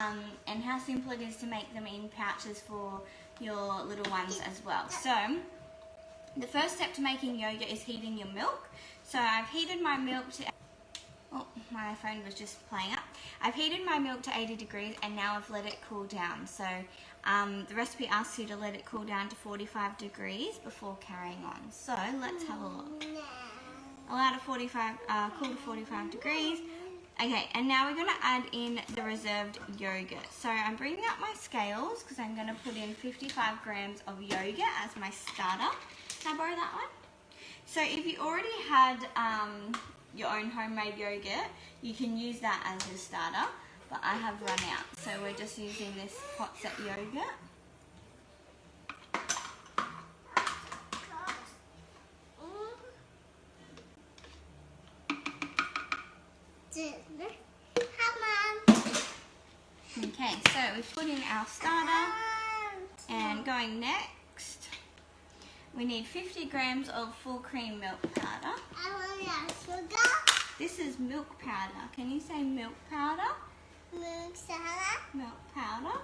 and how simple it is to make them in pouches for your little ones as well. So the first step to making yogurt is heating your milk. So I've heated my milk to, oh, my phone was just playing up. I've heated my milk to 80 degrees and now I've let it cool down. So the recipe asks you to let it cool down to 45 degrees before carrying on. So let's have a look. Allow to cool to 45 degrees. Okay, and now we're going to add in the reserved yogurt. So I'm bringing up my scales because I'm going to put in 55 grams of yogurt as my starter. Can I borrow that one? So if you already had your own homemade yogurt, you can use that as your starter, but I have run out. So we're just using this hot set yogurt. Okay, so we've put in our starter, and going next, we need 50 grams of full cream milk powder. Sugar. This is milk powder. Can you say milk powder? Milk powder. Milk powder.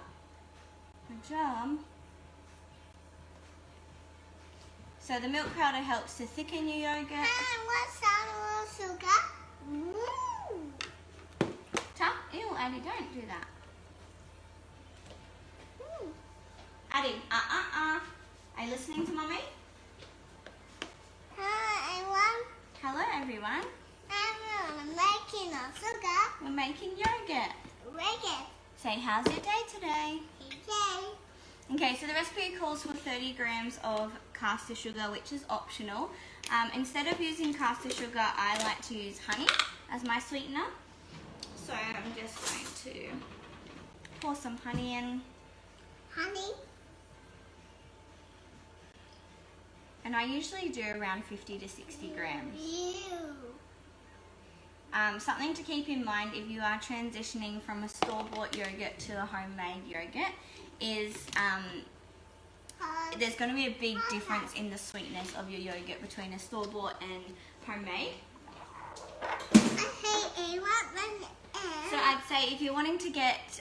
Good job. So the milk powder helps to thicken your yogurt. What's sugar? Tough? Ew, Addie, don't do that. Addie, Are you listening to Mommy? Hi, everyone. Hello, everyone. I'm making a sugar. We're making yogurt. Yogurt. Say, how's your day today? Okay. Okay, so the recipe calls for 30 grams of caster sugar, which is optional. Instead of using caster sugar, I like to use honey as my sweetener. So I'm just going to pour some honey in. Honey. And I usually do around 50 to 60 grams. Ew. Something to keep in mind if you are transitioning from a store-bought yogurt to a homemade yogurt is there's going to be a big difference in the sweetness of your yogurt between a store-bought and homemade. So I'd say if you're wanting to get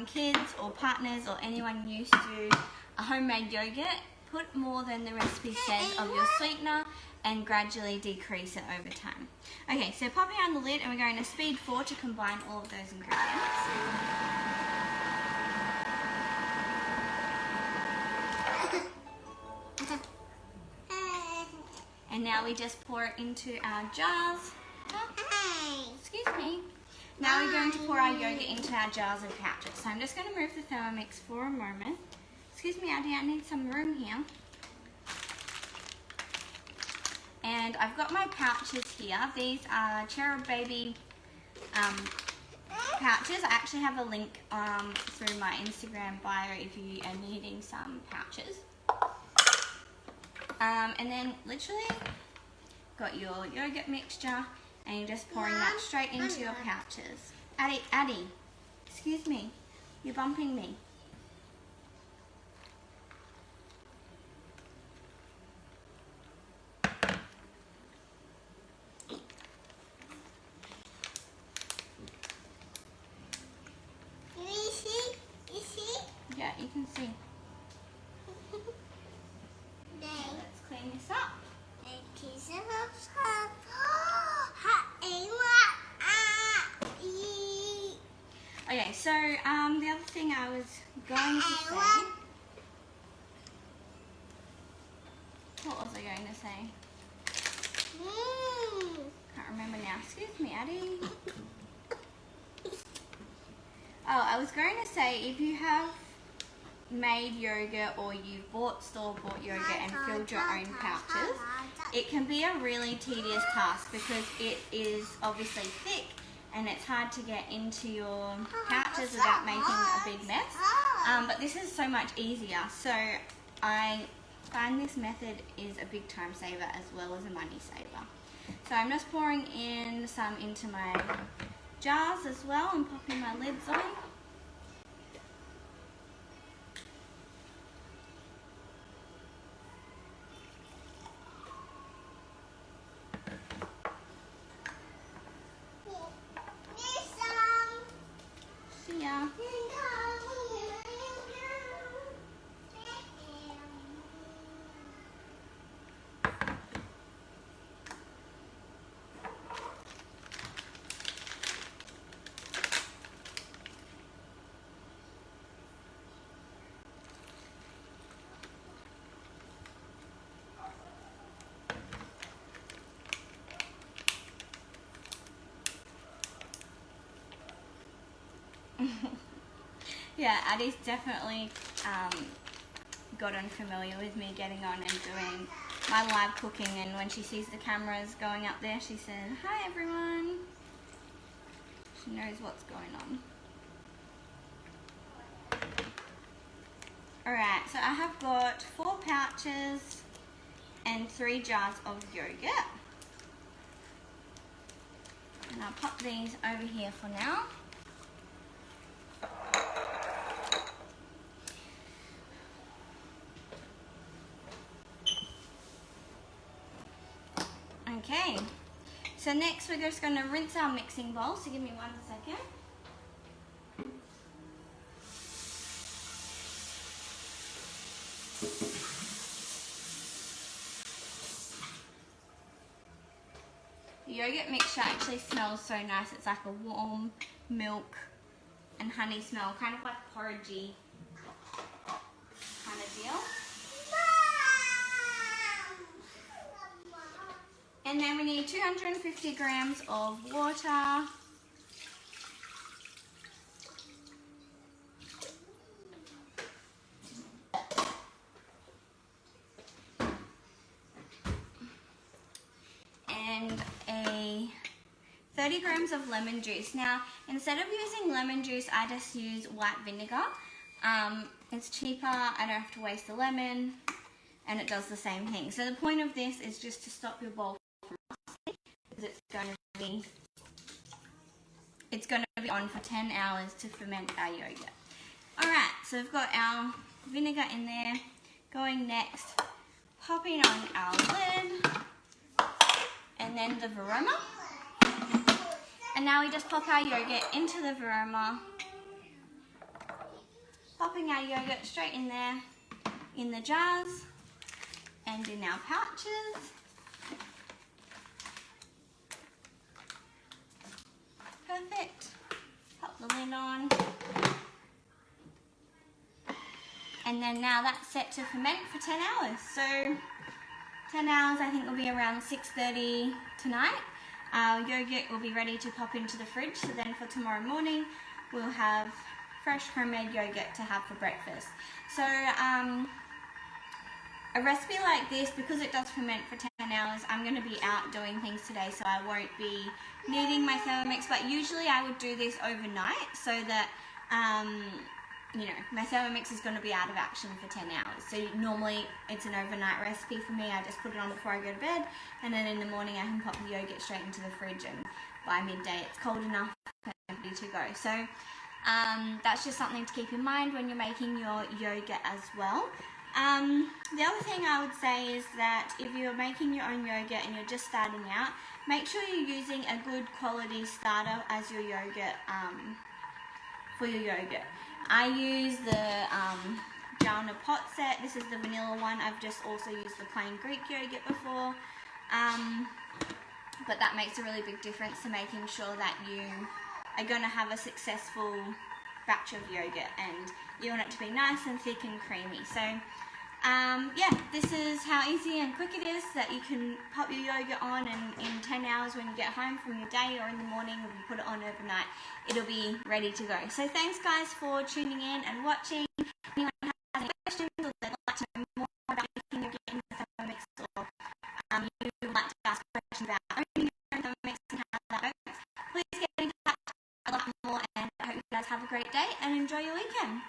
kids or partners or anyone used to a homemade yogurt, put more than the recipe says of your sweetener and gradually decrease it over time. Okay, so popping on the lid, and we're going to speed 4 to combine all of those ingredients. And now we just pour it into our jars. Excuse me. Now we're going to pour our yogurt into our jars and pouches. So I'm just going to move the Thermomix for a moment. Excuse me, Addie, I need some room here. And I've got my pouches here. These are Cherub Baby pouches. I actually have a link through my Instagram bio if you are needing some pouches. And then literally got your yogurt mixture and you're just pouring that straight into your pouches. Addie, excuse me, you're bumping me. Yeah, you can see. Let's clean this up. Okay, so the other thing I was going to say. What was I going to say? Can't remember now. Excuse me, Addie. Oh, I was going to say if you have made yogurt or you've bought store-bought yogurt and filled your own pouches, it can be a really tedious task because it is obviously thick and it's hard to get into your pouches without making a big mess. But this is so much easier. So I find this method is a big time saver as well as a money saver. So I'm just pouring in some into my jars as well and popping my lids on. See ya. Yeah, Addie's definitely gotten familiar with me getting on and doing my live cooking, and when she sees the cameras going up there, she says, "Hi everyone." She knows what's going on. Alright, so I have got 4 pouches and 3 jars of yogurt. And I'll pop these over here for now. Okay, so next we're just going to rinse our mixing bowl, so give me 1 second. The yogurt mixture actually smells so nice. It's like a warm milk and honey smell, kind of like porridgey kind of deal. And then we need 250 grams of water. And 30 grams of lemon juice. Now, instead of using lemon juice, I just use white vinegar. It's cheaper, I don't have to waste the lemon, and it does the same thing. So the point of this is just to stop your bowl from rusting, because it's going to be on for 10 hours to ferment our yogurt. Alright, so we've got our vinegar in there. Going next, popping on our lid, and then the varoma. And now we just pop our yogurt into the varoma, popping our yogurt straight in there, in the jars, and in our pouches. Perfect. Pop the lid on. And then now that's set to ferment for 10 hours. So 10 hours, I think, will be around 6:30 tonight. Our yogurt will be ready to pop into the fridge, so then for tomorrow morning we'll have fresh homemade yogurt to have for breakfast. So a recipe like this, because it does ferment for 10 hours, I'm going to be out doing things today, so I won't be needing my Thermomix, but usually I would do this overnight so that my Thermomix is going to be out of action for 10 hours. So normally it's an overnight recipe for me. I just put it on before I go to bed, and then in the morning I can pop the yogurt straight into the fridge, and by midday it's cold enough and ready to go. So that's just something to keep in mind when you're making your yogurt as well. The other thing I would say is that if you're making your own yogurt and you're just starting out, make sure you're using a good quality starter as your yogurt, for your yogurt. I use the Jana pot set. This is the vanilla one. I've just also used the plain Greek yogurt before. But that makes a really big difference to making sure that you are going to have a successful batch of yogurt, and you want it to be nice and thick and creamy. So yeah, this is how easy and quick it is that you can pop your yogurt on, and in 10 hours when you get home from your day, or in the morning when you put it on overnight, it'll be ready to go. So thanks guys for tuning in and watching. If anyone has any questions, or they'd like to know more about making yogurt in the Thermomix, or you would like to ask questions about owning your own Thermomix and how that goes, please get in touch. I'd love more, and I hope you guys have a great day and enjoy your weekend.